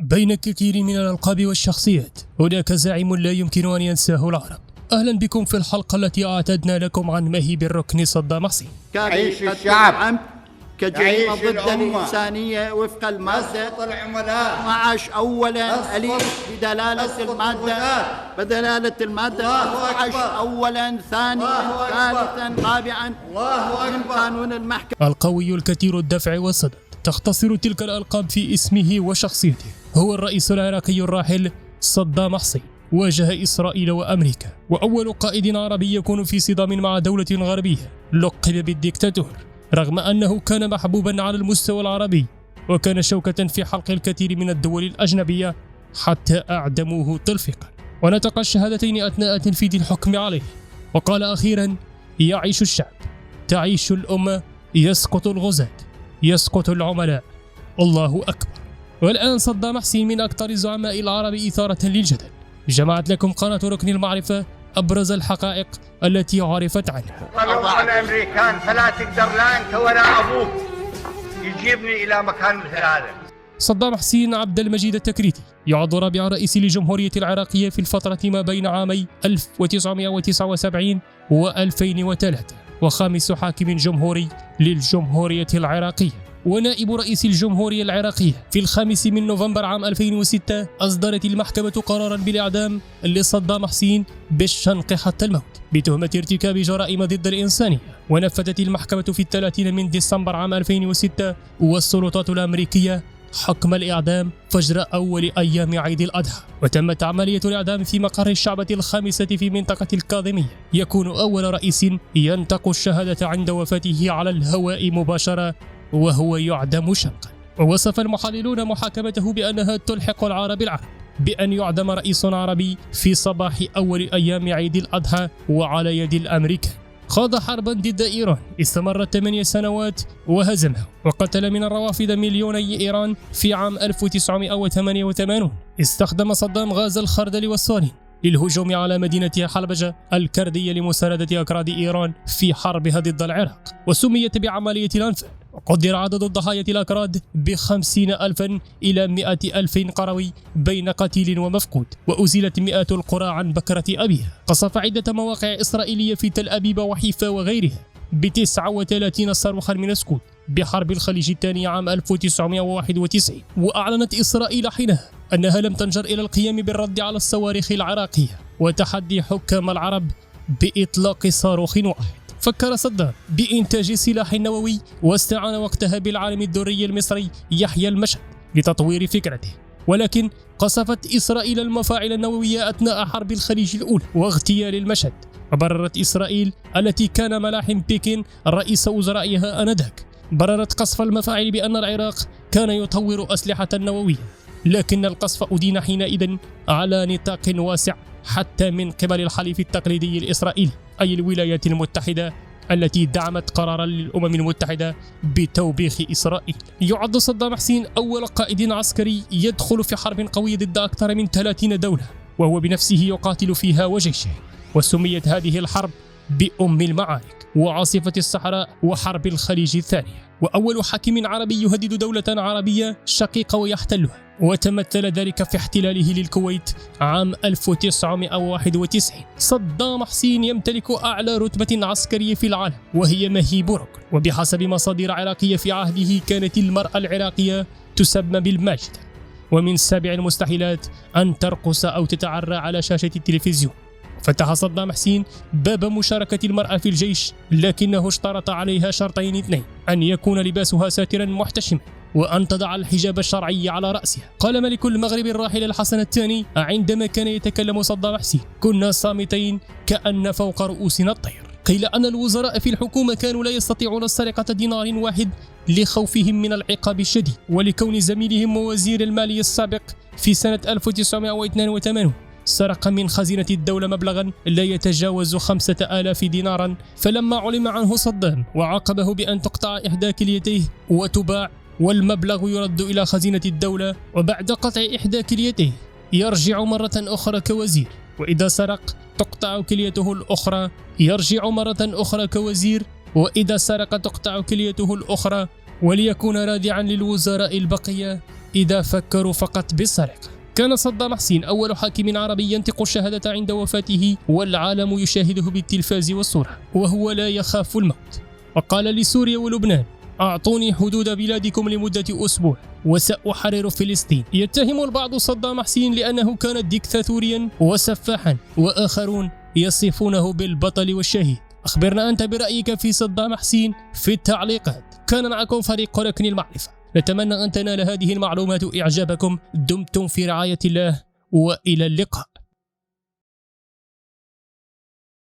بين الكثير من الألقاب والشخصيات هناك زعيم لا يمكن أن ينساه العرب. أهلا بكم في الحلقة التي أعتدنا لكم عن مهيب الركن صدام حسين. يعيش الشعب كجريمة ضد الإنسانية وفق المادة 12 أولا أليف بدلالة المادة 12 أولا ثانيا ثالثا رابعا من قانون المحكمة. القوي الكثير الدفع والصدد، تختصر تلك الألقاب في اسمه وشخصيته. هو الرئيس العراقي الراحل صدام حسين. واجه إسرائيل وأمريكا، وأول قائد عربي يكون في صدام مع دولة غربية. لقب بالديكتاتور رغم أنه كان محبوبا على المستوى العربي، وكان شوكة في حلق الكثير من الدول الأجنبية حتى أعدموه تلفيقا. ونطق الشهادتين أثناء تنفيذ الحكم عليه، وقال أخيرا: يعيش الشعب، تعيش الأمة، يسقط الغزاة، يسقط العملاء، الله أكبر. والآن صدام حسين من أكثر الزعماء العرب إثارة للجدل. جمعت لكم قناة ركن المعرفة أبرز الحقائق التي عرفت عنه. طلعوا الأمريكان فلا تقدر لا أنت ولا أبوك يجيبني إلى مكان مثل هذا. صدام حسين عبد المجيد التكريتي يعد رابع رئيس للجمهورية العراقية في الفترة ما بين عامي 1979 و2003، وخامس حاكم جمهوري للجمهورية العراقية، ونائب رئيس الجمهورية العراقية. في 5 من نوفمبر عام 2006 أصدرت المحكمة قرارا بالإعدام لصدام حسين بالشنق حتى الموت بتهمة ارتكاب جرائم ضد الإنسانية. ونفذت المحكمة في 30 من ديسمبر عام 2006 والسلطات الأمريكية حكم الإعدام فجر أول أيام عيد الأضحى. وتمت عملية الإعدام في مقر الشعبة الخامسة في منطقة الكاظمية. يكون أول رئيس ينطق الشهادة عند وفاته على الهواء مباشرة وهو يعدم شنقا. ووصف المحللون محاكمته بأنها تلحق العار بالعرب، بأن يعدم رئيس عربي في صباح أول أيام عيد الأضحى وعلى يد الأمريكان. خاض حربا ضد إيران استمرت 8 سنوات وهزمها، وقتل من الروافد مليوني إيران. في عام 1988 استخدم صدام غاز الخردل والصواريخ للهجوم على مدينة حلبجة الكردية لمساندة أكراد إيران في حربها ضد العراق، وسميت بعملية الأنفال. وقدر عدد الضحايا الأكراد ب50,000 إلى 100,000 قروي بين قتيل ومفقود، وأزيلت مئات القرى عن بكرة أبيها. قصف عدة مواقع إسرائيلية في تل أبيب وحيفا وغيرها ب39 صاروخا من اسكود بحرب الخليج الثاني عام 1991. وأعلنت إسرائيل حينها أنها لم تنجر إلى القيام بالرد على الصواريخ العراقية وتحدي حكام العرب بإطلاق صاروخ واحد. فكر صدام بإنتاج سلاح نووي، واستعان وقتها بالعالم الدري المصري يحيى المشهد لتطوير فكرته، ولكن قصفت إسرائيل المفاعل النووية أثناء حرب الخليج الأولى واغتيال المشهد. وبررت إسرائيل التي كان ملاحم بكين رئيس وزرائها آنذاك بررت قصف المفاعل بأن العراق كان يطور أسلحة نووية، لكن القصف أدين حينئذ على نطاق واسع حتى من قبل الحليف التقليدي الإسرائيلي، أي الولايات المتحدة التي دعمت قرارا للأمم المتحدة بتوبيخ إسرائيل. يعد صدام حسين أول قائد عسكري يدخل في حرب قوية ضد أكثر من 30 دولة، وهو بنفسه يقاتل فيها وجيشه. وسميت هذه الحرب بأم المعارك وعاصفة الصحراء وحرب الخليج الثانية. وأول حاكم عربي يهدد دولة عربية شقيقة ويحتلها، وتمثل ذلك في احتلاله للكويت عام 1991. صدام حسين يمتلك أعلى رتبة عسكرية في العالم وهي مهيب ركن، وبحسب مصادر عراقية في عهده كانت المرأة العراقية تسمى بالماجدة، ومن 7 المستحيلات أن ترقص أو تتعرى على شاشة التلفزيون. فتح صدام حسين باب مشاركة المرأة في الجيش، لكنه اشترط عليها شرطين 2: أن يكون لباسها ساترا محتشما، وأن تضع الحجاب الشرعي على رأسها. قال ملك المغرب الراحل الحسن الثاني عندما كان يتكلم صدام حسين: كنا صامتين كأن فوق رؤوسنا الطير. قيل أن الوزراء في الحكومة كانوا لا يستطيعون سرقة دينار واحد لخوفهم من العقاب الشديد، ولكون زميلهم ووزير المالية السابق في سنة 1982 سرق من خزينة الدولة مبلغا لا يتجاوز 5,000 دينارا. فلما علم عنه صدام وعاقبه بأن تقطع إحدى كليتيه وتباع، والمبلغ يرد إلى خزينة الدولة، وبعد قطع إحدى كليتيه يرجع مرة أخرى كوزير، وإذا سرق تقطع كليته الأخرى يرجع مرة أخرى كوزير، وإذا سرق تقطع كليته الأخرى. وليكون رادعا للوزراء البقية إذا فكروا فقط بالسرقة. كان صدام حسين أول حاكم عربي ينطق الشهادة عند وفاته والعالم يشاهده بالتلفاز والصورة وهو لا يخاف الموت. وقال لسوريا ولبنان: أعطوني حدود بلادكم لمدة أسبوع وسأحرر فلسطين. يتهم البعض صدام حسين لأنه كان ديكتاتوريا وسفاحا، وآخرون يصفونه بالبطل والشهيد. أخبرنا أنت برأيك في صدام حسين في التعليقات. كان معكم فريق ركن المعرفة، نتمنى أن تنال هذه المعلومات إعجابكم. دمتم في رعاية الله وإلى اللقاء.